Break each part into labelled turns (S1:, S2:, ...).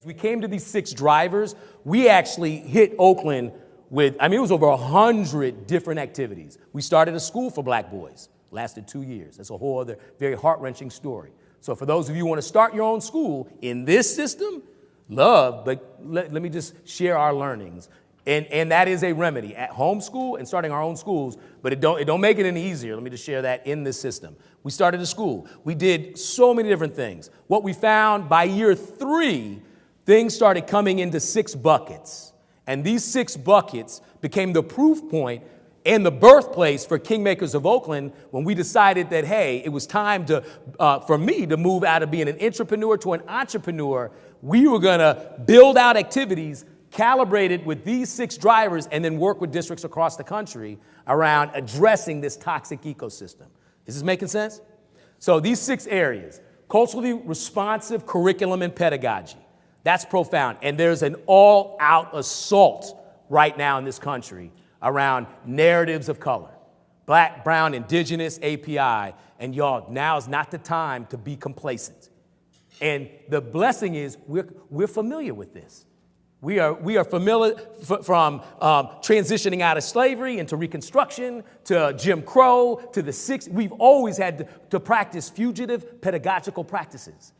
S1: We came to these 6 drivers. We actually hit Oakland with, it was over 100 different activities. We started a school for black boys, lasted 2 years. That's a whole other very heart-wrenching story. So for those of you who want to start your own school in this system, but let me just share our learnings. And that is a remedy at home school and starting our own schools, but it don't make it any easier. Let me just share that in this system. We started a school. We did so many different things. What we found by year 3, things started coming into 6 buckets. And these 6 buckets became the proof point and the birthplace for Kingmakers of Oakland when we decided that, hey, it was time for me to move out of being an intrapreneur to an entrepreneur. We were going to build out activities calibrated with these 6 drivers and then work with districts across the country around addressing this toxic ecosystem. Is this making sense? So these 6 areas: culturally responsive curriculum and pedagogy. That's profound. And there's an all-out assault right now in this country around narratives of color. Black, brown, indigenous, API. And y'all, now is not the time to be complacent. And the blessing is we're familiar with this. We are familiar from transitioning out of slavery into Reconstruction to Jim Crow to the 60s. We've always had to practice fugitive pedagogical practices,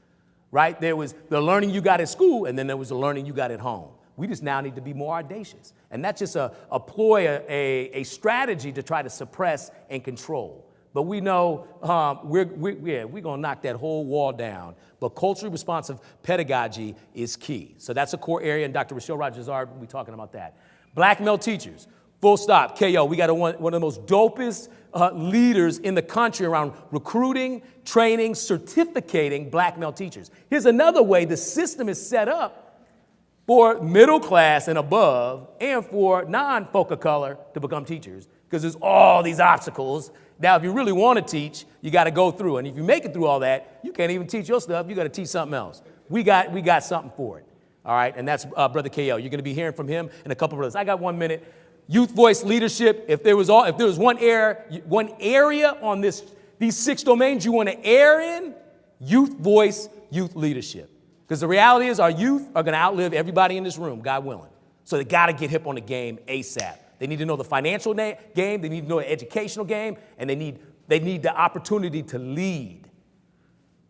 S1: right? There was the learning you got at school, and then there was the learning you got at home. We just now need to be more audacious. And that's just a ploy, a strategy to try to suppress and control. But we know we're going to knock that whole wall down. But culturally responsive pedagogy is key. So that's a core area, and Dr. Rochelle Rogers-Ard will be talking about that. Black male teachers, full stop. KO, we got one of the most dopest leaders in the country around recruiting, training, certificating black male teachers. Here's another way the system is set up for middle class and above and for non-folk of color to become teachers, because there's all these obstacles. Now, if you really want to teach, you got to go through. And if you make it through all that, you can't even teach your stuff. You got to teach something else. We got something for it. All right. And that's Brother KO. You're going to be hearing from him and a couple of brothers. I got 1 minute. Youth voice leadership. If there was one area on these 6 domains you want to air in, youth voice, youth leadership. Because the reality is our youth are going to outlive everybody in this room, God willing. So they got to get hip on the game ASAP. They need to know the financial game, they need to know the educational game, and they need the opportunity to lead.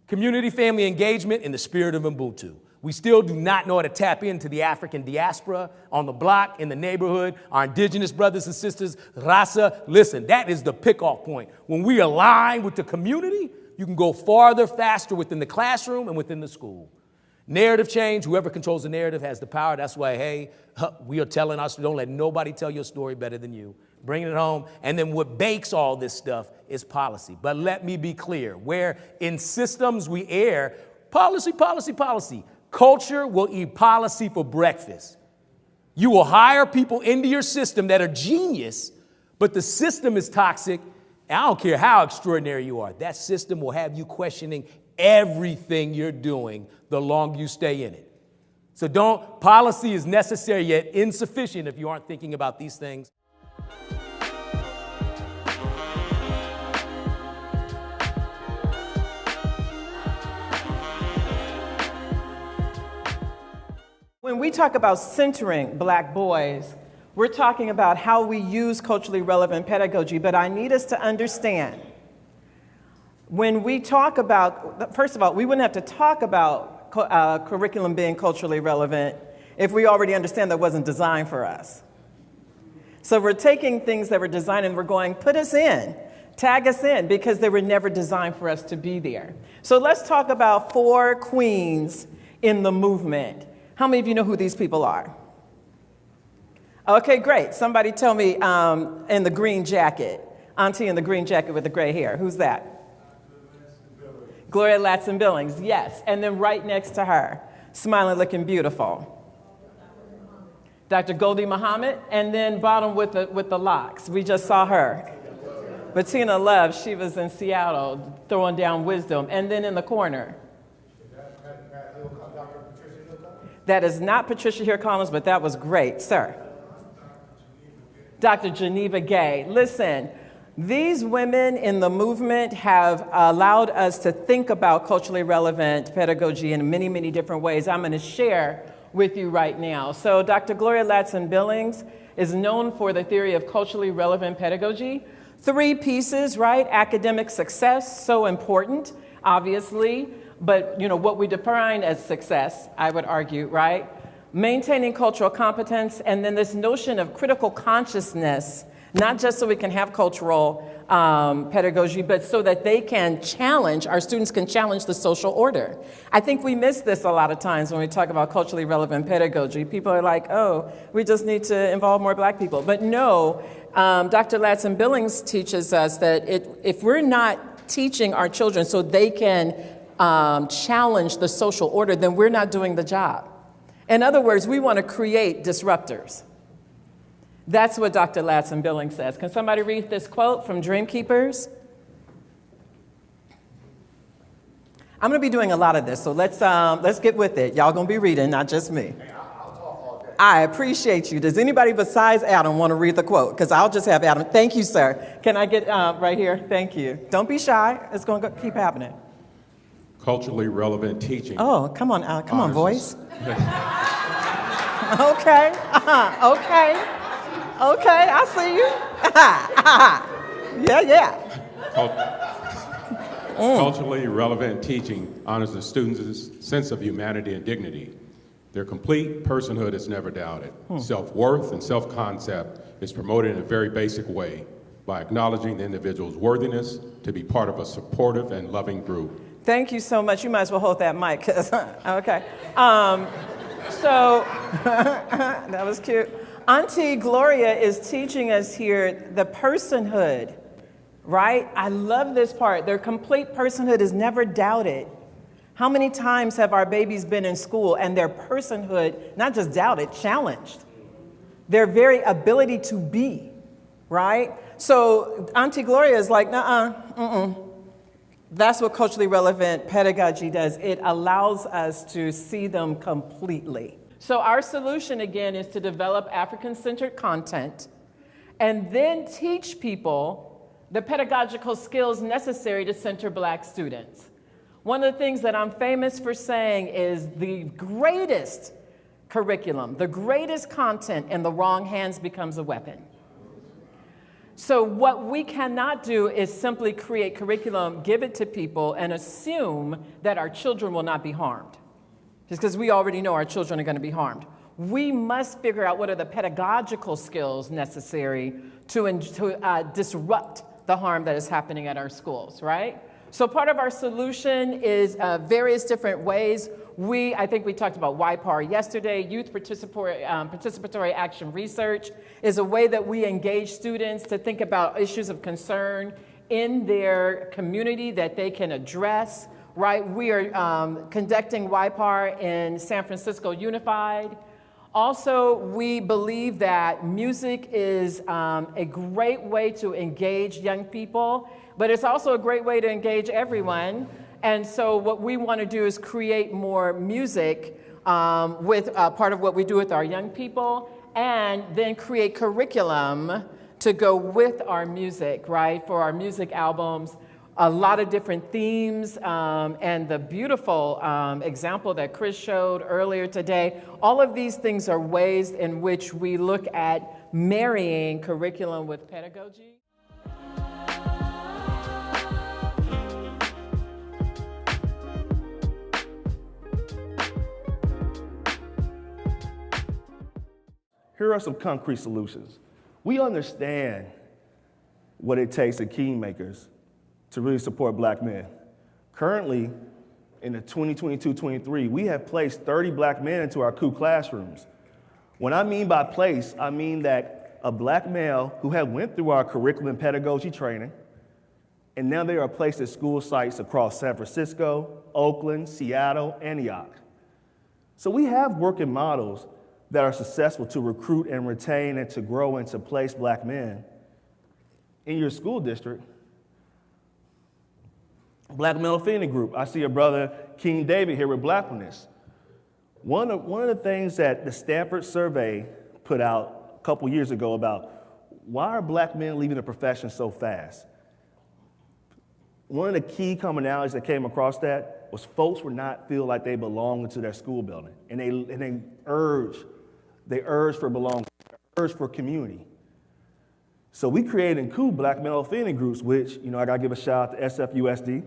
S1: Community family engagement in the spirit of Ubuntu. We still do not know how to tap into the African diaspora on the block, in the neighborhood, our indigenous brothers and sisters, Rasa. Listen, that is the pickoff point. When we align with the community, you can go farther, faster within the classroom and within the school. Narrative change, whoever controls the narrative has the power. That's why, hey, we are telling us, don't let nobody tell your story better than you. Bringing it home. And then what bakes all this stuff is policy. But let me be clear, where in systems we air policy, policy, policy, culture will eat policy for breakfast. You will hire people into your system that are genius, but the system is toxic. And I don't care how extraordinary you are. That system will have you questioning everything you're doing the longer you stay in it. So policy is necessary yet insufficient if you aren't thinking about these things.
S2: When we talk about centering black boys, we're talking about how we use culturally relevant pedagogy, but I need us to understand, when we talk about, first of all, we wouldn't have to talk about curriculum being culturally relevant if we already understand that wasn't designed for us. So we're taking things that were designed and we're going, put us in, tag us in, because they were never designed for us to be there. So let's talk about 4 queens in the movement. How many of you know who these people are? Okay, great. Somebody tell me in the green jacket. Auntie in the green jacket with the gray hair. Who's that? Gloria Ladson-Billings, yes. And then right next to her, smiling, looking beautiful. Dr. Goldie Muhammad, and then bottom with the locks. We just saw her. Bettina Love, she was in Seattle throwing down wisdom. And then in the corner. That is not Patricia Hill Collins, but that was great, sir. Dr. Geneva Gay. Listen, These women in the movement have allowed us to think about culturally relevant pedagogy in many, many different ways. I'm going to share with you right now. So Dr. Gloria Ladson-Billings is known for the theory of culturally relevant pedagogy. 3 pieces, right? Academic success, so important, obviously, but what we define as success, I would argue, right? Maintaining cultural competence, and then this notion of critical consciousness, not just so we can have cultural pedagogy, but so that they can challenge, our students can challenge the social order. I think we miss this a lot of times when we talk about culturally relevant pedagogy. People are like, oh, we just need to involve more Black people. But no, Dr. Ladson-Billings teaches us that if we're not teaching our children so they can challenge the social order, then we're not doing the job. In other words, we want to create disruptors. That's what Dr. Ladson-Billings says. Can somebody read this quote from Dreamkeepers? I'm going to be doing a lot of this, so let's get with it. Y'all going to be reading, not just me.
S3: Hey, I'll talk all day.
S2: I appreciate you. Does anybody besides Adam want to read the quote? Because I'll just have Adam. Thank you, sir. Can I get right here? Thank you. Don't be shy. It's going to keep happening.
S4: Culturally relevant teaching.
S2: Oh, come on, come on, voice. Okay. Okay. Okay, I see you. Yeah.
S4: Culturally relevant teaching honors the students' sense of humanity and dignity. Their complete personhood is never doubted. Self-worth and self-concept is promoted in a very basic way by acknowledging the individual's worthiness to be part of a supportive and loving group.
S2: Thank you so much. You might as well hold that mic. Okay. So that was cute. Auntie Gloria is teaching us here the personhood, right? I love this part. Their complete personhood is never doubted. How many times have our babies been in school and their personhood, not just doubted, challenged? Their very ability to be, right? So Auntie Gloria is like, That's what culturally relevant pedagogy does. It allows us to see them completely. So our solution, again, is to develop African-centered content and then teach people the pedagogical skills necessary to center Black students. One of the things that I'm famous for saying is the greatest curriculum, the greatest content in the wrong hands becomes a weapon. So what we cannot do is simply create curriculum, give it to people, and assume that our children will not be harmed. Just because we already know our children are going to be harmed. We must figure out what are the pedagogical skills necessary to disrupt the harm that is happening at our schools, right? So part of our solution is various different ways. I think we talked about YPAR yesterday. Youth Participatory Action Research is a way that we engage students to think about issues of concern in their community that they can address, right? We are conducting YPAR in San Francisco Unified. Also, we believe that music is a great way to engage young people, but it's also a great way to engage everyone. And so what we want to do is create more music with part of what we do with our young people, and then create curriculum to go with our music, right? For our music albums, a lot of different themes, and the beautiful example that Chris showed earlier today. All of these things are ways in which we look at marrying curriculum with pedagogy.
S3: Here are some concrete solutions. We understand what it takes as kingmakers to really support Black men. Currently, in the 2022-23, we have placed 30 Black men into our COO classrooms. What I mean by place, I mean that a Black male who had went through our curriculum and pedagogy training, and now they are placed at school sites across San Francisco, Oakland, Seattle, Antioch. So we have working models that are successful to recruit and retain and to grow and to place Black men. In your school district, Black Male Affinity Group, I see your brother King David here with Blackness. One of the things that the Stanford survey put out a couple years ago about why are black men leaving the profession so fast? One of the key commonalities that came across that was folks would not feel like they belonged to their school building, and they urge for belonging, urge for community. So we created and crew black male affinity groups, which, I gotta give a shout out to SFUSD.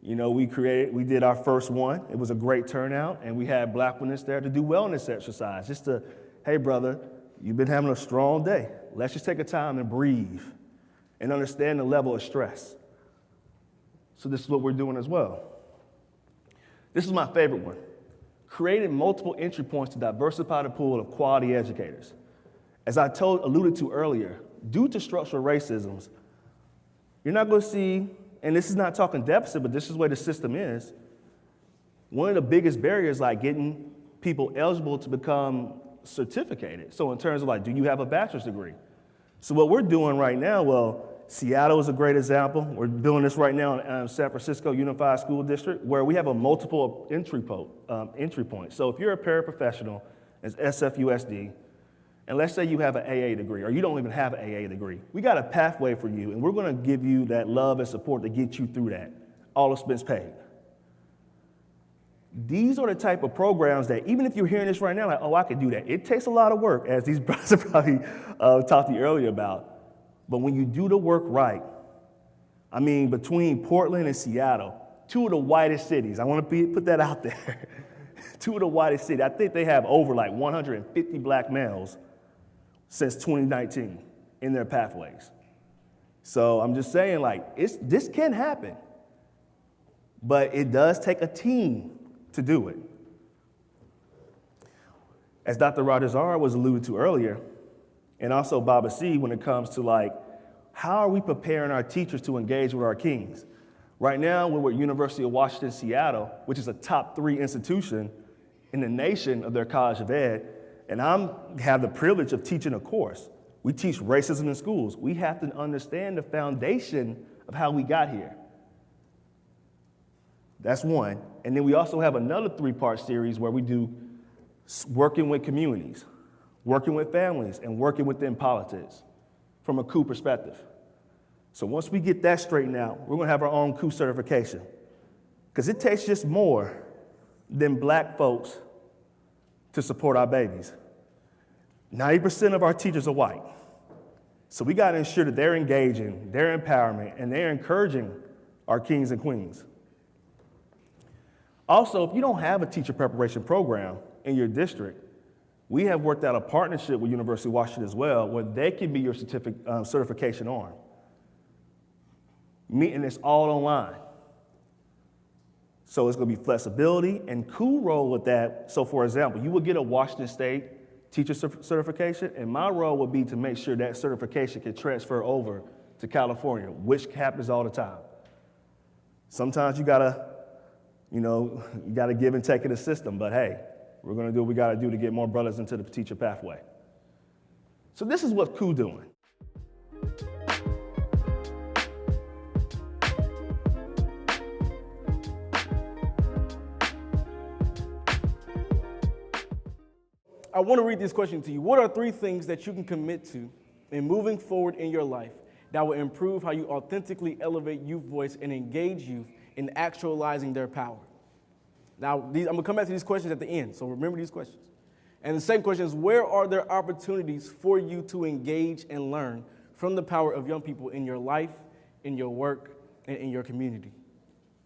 S3: We did our first one. It was a great turnout, and we had black women there to do wellness exercise, just to, hey brother, you've been having a strong day. Let's just take a time and breathe and understand the level of stress. So this is what we're doing as well. This is my favorite one. Creating multiple entry points to diversify the pool of quality educators. As I alluded to earlier, due to structural racisms, you're not going to see, and this is not talking deficit, but this is where the system is, one of the biggest barriers, like getting people eligible to become certificated. So in terms of like, do you have a bachelor's degree? So what we're doing right now, well, Seattle is a great example. We're doing this right now in San Francisco Unified School District, where we have a multiple entry point. So if you're a paraprofessional as SFUSD, and let's say you have an AA degree, or you don't even have an AA degree, we got a pathway for you, and we're going to give you that love and support to get you through that, all expense paid. These are the type of programs that even if you're hearing this right now, like, oh, I could do that. It takes a lot of work, as these brothers probably talked to you earlier about. But when you do the work right, between Portland and Seattle, two of the whitest cities, I want to put that out there, two of the whitest cities. I think they have over like 150 black males since 2019 in their pathways. So I'm just saying, like, this can happen, but it does take a team to do it. As Dr. Rajazar was alluded to earlier, and also Baba C, when it comes to like, how are we preparing our teachers to engage with our kings? Right now, we're at University of Washington, Seattle, which is a top 3 institution in the nation of their College of Ed, and I have the privilege of teaching a course. We teach racism in schools. We have to understand the foundation of how we got here. That's one. And then we also have another 3-part series where we do working with communities, working with families, and working within politics from a coup perspective. So once we get that straightened out, we're going to have our own coup certification. Because it takes just more than black folks to support our babies. 90% of our teachers are white. So we got to ensure that they're engaging, they're empowerment, and they're encouraging our kings and queens. Also, if you don't have a teacher preparation program in your district, we have worked out a partnership with University of Washington as well, where they can be your certification arm. And it's all online. So it's going to be flexibility and cool role with that. So for example, you will get a Washington State teacher certification, and my role would be to make sure that certification can transfer over to California, which happens all the time. Sometimes you gotta give and take in the system, but hey, we're going to do what we got to do to get more brothers into the teacher pathway. So this is what COO doing.
S5: I want to read this question to you. What are 3 things that you can commit to in moving forward in your life that will improve how you authentically elevate youth voice and engage youth in actualizing their power? Now, I'm going to come back to these questions at the end, so remember these questions. And the second question is, where are there opportunities for you to engage and learn from the power of young people in your life, in your work, and in your community?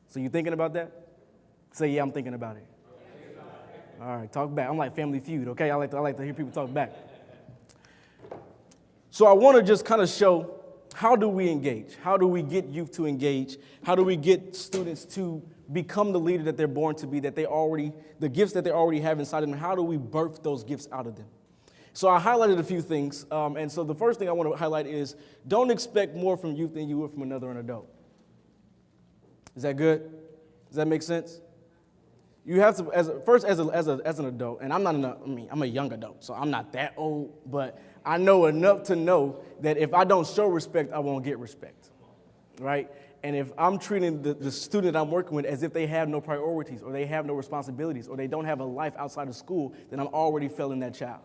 S5: So you thinking about that? Say, yeah, I'm thinking about it. All right, talk back. I'm like Family Feud, okay? I like to hear people talk back. So I want to just kind of show, how do we engage? How do we get youth to engage? How do we get students to become the leader that they're born to be, the gifts that they already have inside of them? How do we birth those gifts out of them? So I highlighted a few things. And so the first thing I want to highlight is, don't expect more from youth than you would from another adult. Is that good? Does that make sense? You have to, as an adult, and I'm a young adult, so I'm not that old, but I know enough to know that if I don't show respect, I won't get respect, right? And if I'm treating the student I'm working with as if they have no priorities, or they have no responsibilities, or they don't have a life outside of school, then I'm already failing that child.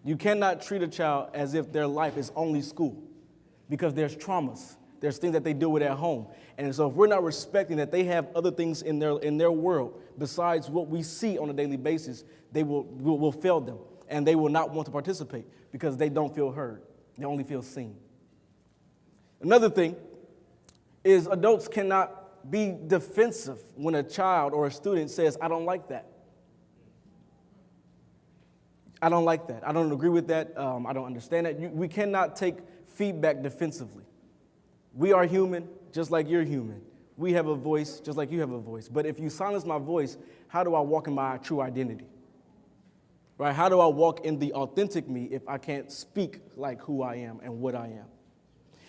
S5: You cannot treat a child as if their life is only school, because there's traumas. There's things that they deal with at home. And so if we're not respecting that they have other things in their world besides what we see on a daily basis, they will fail them. And they will not want to participate because they don't feel heard. They only feel seen. Another thing is adults cannot be defensive when a child or a student says, I don't like that. I don't like that. I don't agree with that. I don't understand that. We cannot take feedback defensively. We are human, just like you're human. We have a voice, just like you have a voice. But if you silence my voice, how do I walk in my true identity? Right? How do I walk in the authentic me if I can't speak like who I am and what I am?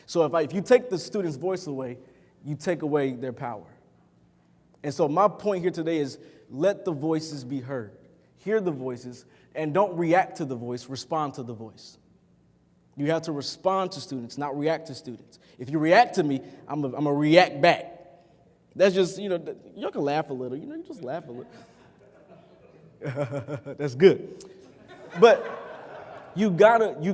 S5: So if you take the student's voice away, you take away their power. And so my point here today is let the voices be heard. Hear the voices, and don't react to the voice, respond to the voice. You have to respond to students, not react to students. If you react to me, I'm going to react back. That's just, y'all can laugh a little. You just laugh a little. That's good. But you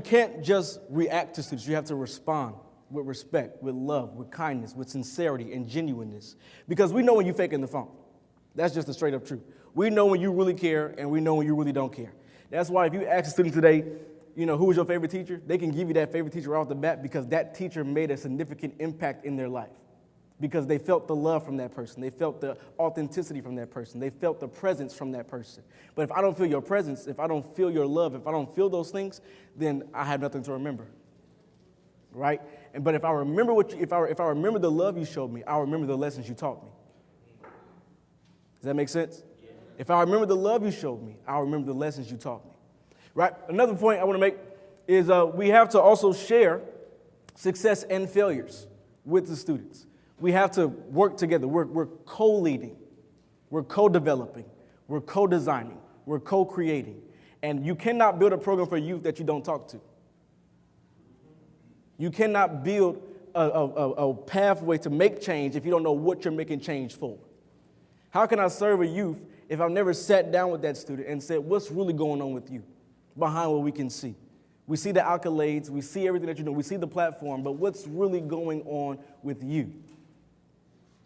S5: can't just react to students. You have to respond with respect, with love, with kindness, with sincerity and genuineness. Because we know when you're faking the phone. That's just the straight up truth. We know when you really care, and we know when you really don't care. That's why if you ask a student today, who was your favorite teacher? They can give you that favorite teacher right off the bat because that teacher made a significant impact in their life. Because they felt the love from that person. They felt the authenticity from that person. They felt the presence from that person. But if I don't feel your presence, if I don't feel your love, if I don't feel those things, then I have nothing to remember. Right? But if I remember if I remember the love you showed me, I'll remember the lessons you taught me. Does that make sense? Yeah. If I remember the love you showed me, I'll remember the lessons you taught me. Right? Another point I want to make is we have to also share success and failures with the students. We have to work together. We're co-leading. We're co-developing. We're co-designing. We're co-creating. And you cannot build a program for youth that you don't talk to. You cannot build a pathway to make change if you don't know what you're making change for. How can I serve a youth if I've never sat down with that student and said, what's really going on with you behind what we can see? We see the accolades, we see everything that you do, we see the platform, but what's really going on with you?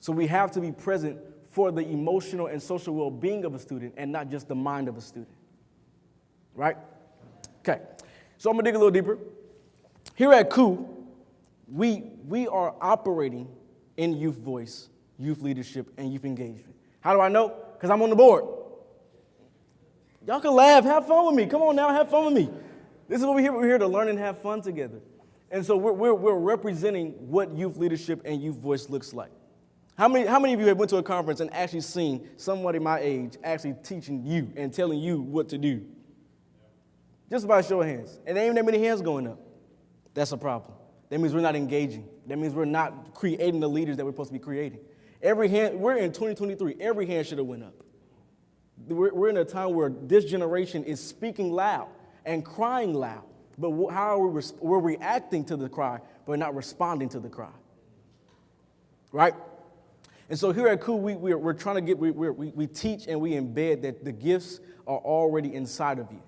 S5: So we have to be present for the emotional and social well-being of a student and not just the mind of a student. Right? Okay. So I'm going to dig a little deeper. Here at KU, we are operating in youth voice, youth leadership, and youth engagement. How do I know? Because I'm on the board. Y'all can laugh, have fun with me. Come on now, have fun with me. This is what we're here. We're here to learn and have fun together. And so we're representing what youth leadership and youth voice looks like. How many of you have went to a conference and actually seen somebody my age actually teaching you and telling you what to do? Just about show of hands. And there ain't that many hands going up. That's a problem. That means we're not engaging. That means we're not creating the leaders that we're supposed to be creating. Every hand, we're in 2023, every hand should have went up. We're in a time where this generation is speaking loud and crying loud. But how are we're reacting to the cry, but not responding to the cry. Right? And so here at KU, we're trying to we teach and we embed that the gifts are already inside of you.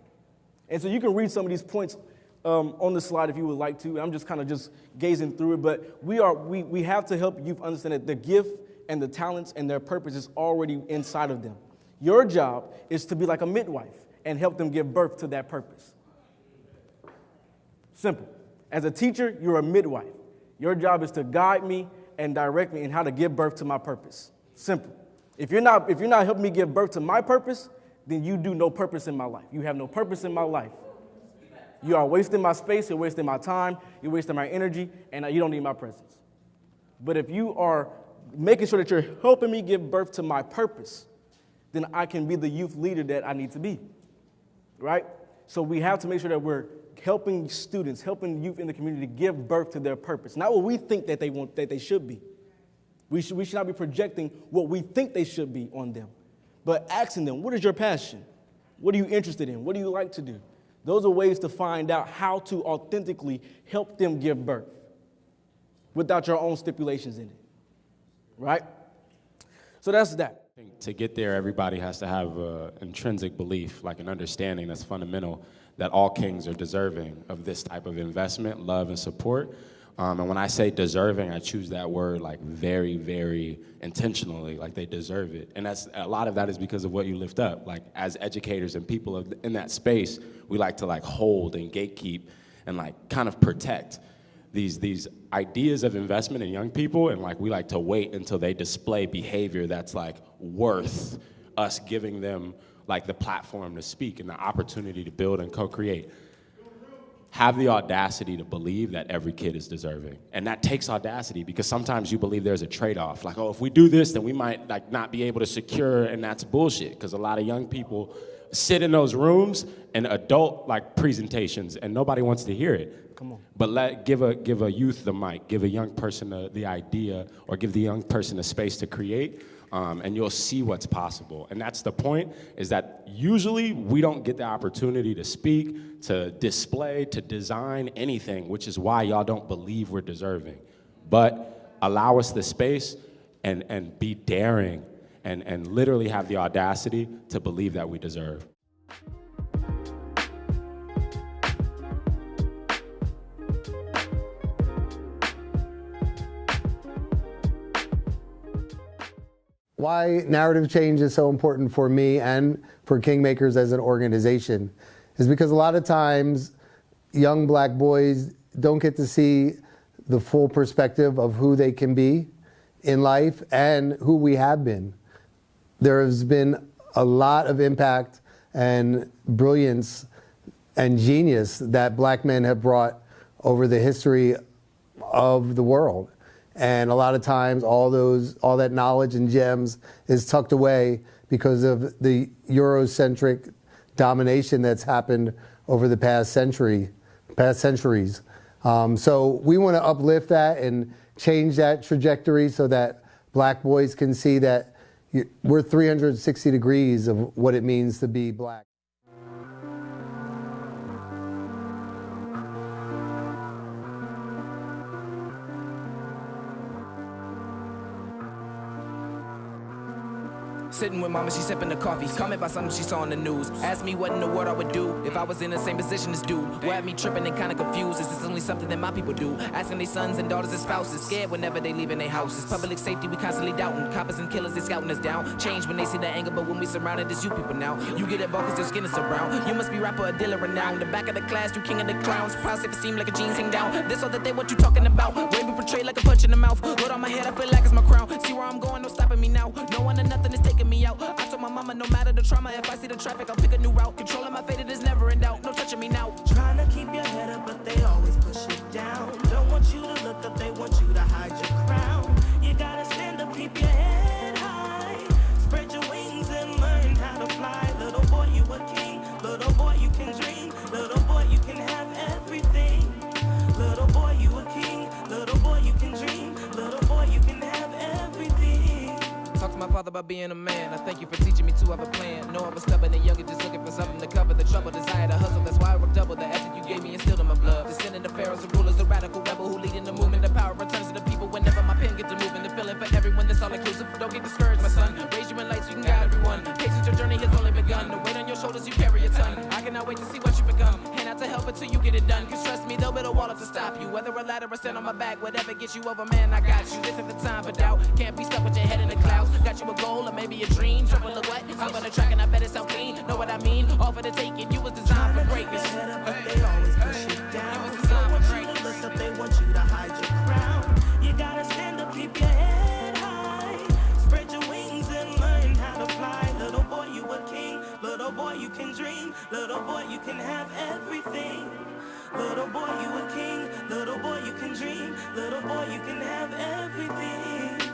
S5: And so you can read some of these points on the slide if you would like to. I'm just kind of just gazing through it, but we have to help youth understand that the gift and the talents and their purpose is already inside of them. Your job is to be like a midwife and help them give birth to that purpose. Simple. As a teacher, you're a midwife. Your job is to guide me and direct me in how to give birth to my purpose. Simple. If you're not helping me give birth to my purpose, then you do no purpose in my life. You have no purpose in my life. You are wasting my space, you're wasting my time, you're wasting my energy, and you don't need my presence. But if you are making sure that you're helping me give birth to my purpose, then I can be the youth leader that I need to be, right? So we have to make sure that we're helping students, helping youth in the community to give birth to their purpose, not what we think that they should be. We should not be projecting what we think they should be on them, but asking them, what is your passion? What are you interested in? What do you like to do? Those are ways to find out how to authentically help them give birth without your own stipulations in it, right? So that's that.
S6: To get there, everybody has to have an intrinsic belief, like an understanding that's fundamental
S4: that all kings are deserving of this type of investment, love, and support. And when I say deserving, I choose that word like very, very intentionally, like they deserve it. And that's, a lot of that is because of what you lift up. Like as educators and people in that space, we like to like hold and gatekeep and like kind of protect these ideas of investment in young people, and like we like to wait until they display behavior that's like worth us giving them like the platform to speak and the opportunity to build and co-create. Have the audacity to believe that every kid is deserving. And that takes audacity, because sometimes you believe there's a trade-off. Like, oh, if we do this, then we might like not be able to secure, and that's bullshit, because a lot of young people sit in those rooms and adult like presentations and nobody wants to hear it.
S5: Come on.
S4: But give a youth the mic, give a young person the idea, or give the young person a space to create, and you'll see what's possible. And that's the point, is that usually we don't get the opportunity to speak, to display, to design anything, which is why y'all don't believe we're deserving. But allow us the space and be daring and literally have the audacity to believe that we deserve.
S6: Why narrative change is so important for me and for Kingmakers as an organization is because a lot of times young black boys don't get to see the full perspective of who they can be in life and who we have been. There has been a lot of impact and brilliance and genius that black men have brought over the history of the world. And a lot of times all that knowledge and gems is tucked away because of the Eurocentric domination that's happened over the past centuries. So we want to uplift that and change that trajectory so that black boys can see that we're 360 degrees of what it means to be black.
S7: Sitting with mama, she sipping the coffee. Comment about something she saw on the news. Asked me what in the world I would do if I was in the same position as dude. What had me tripping and kinda confused? Is this only something that my people do? Asking their sons and daughters and spouses, scared whenever they leave in their houses. Public safety, we constantly doubting. Coppers and killers, they scouting us down. Change when they see the anger, but when we surrounded, it's you people now. You get it, cause your skin is around. You must be rapper or dealer renowned. The back of the class, you king of the clowns. Proud self-esteem like a jeans hang down. This all that they what you talking about. Way we portray like a punch in the mouth. Load on my head, I feel like it's my crown. See where I'm going, no stopping me now. No one or nothing is taking me out. I told my mama, no matter the trauma, if I see the traffic, I'll pick a new route. Controlling my fate, it is never in doubt. No touching me now.
S8: Trying to keep your head up, but they always push it down. Don't want you to look up, they want you to hide your crown. You gotta stand up, keep your head high. Spread your wings and learn how to fly. Little boy, you a king. Little boy, you can dream. Little boy, you can have everything. Little boy, you a king. Little boy, you can dream. Little boy, you can have everything.
S7: Talk to my father about being a man. I thank you for teaching me to have a plan. No, I was stubborn and younger, just looking for something to cover the trouble. Desire to hustle, that's why I work double. The ethic you gave me instilled in my blood. Descending the pharaohs and rulers, the radical rebel who leading the movement. The power returns to the people whenever my pen gets to moving. The feeling for everyone that's all inclusive. Don't get discouraged, my son. Raise you in light so you can guide everyone. Patience, your journey has only begun. The weight on your shoulders, you carry a ton. I cannot wait to see what you become. Hand out to help until you get it done. Cause trust me, they'll build a wall up to stop you. Whether a ladder or stand on my back, whatever gets you over, man, I got you. This is the time for doubt. Can't be stuck with your head in the clouds. Got you a goal or maybe a dream. Trouble look what? I'm on the track and I bet it sound clean. Know what I mean? All for the taking. You was designed for greatness.
S8: Head up, but they always push it down. Don't want you to look up, they want you to hide your crown. You gotta stand up, keep your head high. Spread your wings and learn how to fly. Little boy, you a king. Little boy, you can dream. Little boy, you can have everything. Little boy, you a king. Little boy, you can dream. Little boy, you can have everything.